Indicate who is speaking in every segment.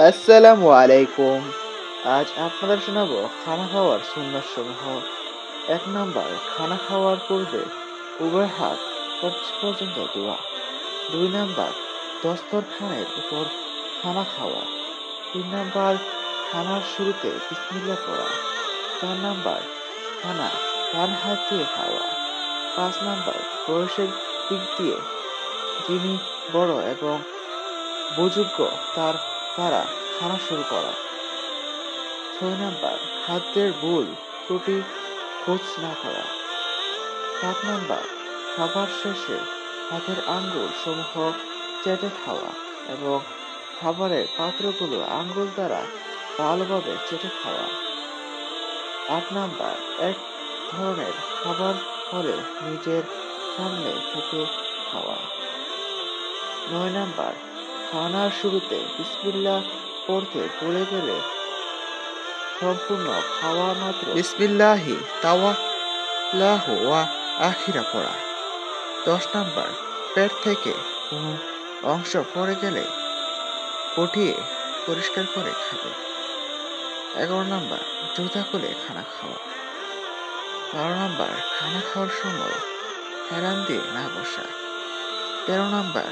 Speaker 1: আসসালামু আলাইকুম। আজ আপনাদের শোনাবো খানা খাওয়ার সুন্নাত সমূহ। ১ নাম্বার, খানা খাওয়ার পূর্বে উভয় হাত কবজ পর্যন্ত ধোয়া। ২ নাম্বার, দস্তরখানের উপর খানা খাওয়া। ৩ নাম্বার, খানার শুরুতে বিসমিল্লাহ পড়া। ৪ নাম্বার, খানা ডান হাত দিয়ে খাওয়া। ৫ নাম্বার, বয়সের দিক দিয়ে যিনি বড় এবং বুজুর্গ তার দ্বারা খানা শুরু করা। ৬ নাম্বার, খাদ্যের ভুল ত্রুটি খোঁজ না করা। ৭ নাম্বার, খাবার শেষে হাতের আঙ্গুল সমূহ চেটে খাওয়া এবং খাবারের পাত্রগুলো আঙ্গুল দ্বারা ভালোভাবে চেটে খাওয়া। ৮ নাম্বার, এক ধরনের খাবার হলে নিজের সামনে থেকে খাওয়া। ৯ নাম্বার, খানার শুরুতে বিসমিল্লাহ পড়তে ভুলে গেলে সম্পূর্ণ খাওয়া মাত্র বিসমিল্লাহি তাওয়াক্কালতু ওয়া আখিরা পড়া। ১০ নাম্বার, পেট থেকে কোনো অংশ পড়ে গেলে উঠিয়ে পরিষ্কার করে খাবে। ১১ নাম্বার, জুতা খুলে খানা খাওয়া। ১২ নাম্বার, খানা খাওয়ার সময় হেলান দিয়ে না বসা। ১৩ নাম্বার,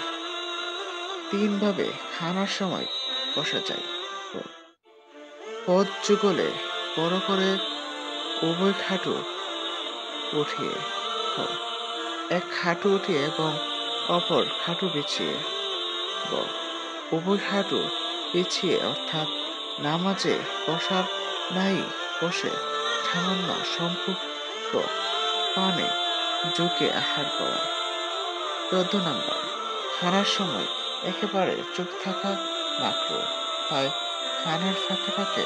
Speaker 1: ৩ ভাবে খানার সময় বসা যায়। পদ যুগলে বড় করে উভয় খাটু উঠিয়ে এক হাঁটু উঠিয়ে এবং অপর হাঁটু বিছিয়ে উভয় হাঁটু পিছিয়ে, অর্থাৎ নামাজে বসার নাই বসে সামান্য সম্পর্ক পানে ঝুঁকে আহার করা। ১৪ নাম্বার, খানার সময় একেবারে চুপ থাকা মাকরুহ, তাই খানার ফাঁকে ফাঁকে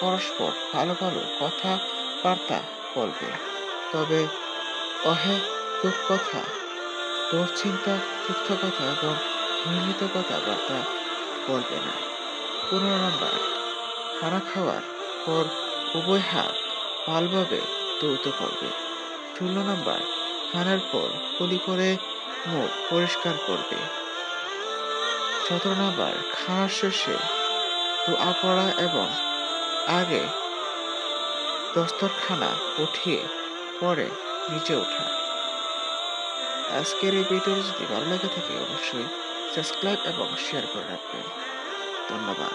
Speaker 1: পরস্পর ভালো ভালো কথাবার্তা বলবে, তবে অহেতুক কথা, দুশ্চিন্তা যুক্ত কথা এবং ঘৃণিত কথাবার্তা বলবে না। ১৫ নাম্বার, খানা খাওয়ার পর উভয় হাত ভালোভাবে ধৌত করবে। ১৬ নাম্বার, খানার পর কুলি করে মুখ পরিষ্কার করবে। ১৭ নাম্বার, খানার শেষে দোয়া পড়া এবং আগে দস্তরখানা উঠিয়ে পরে নিচে ওঠা। আজকের এই ভিডিওটি যদি ভালো লেগে থাকে অবশ্যই সাবস্ক্রাইব এবং শেয়ার করে রাখবেন। ধন্যবাদ।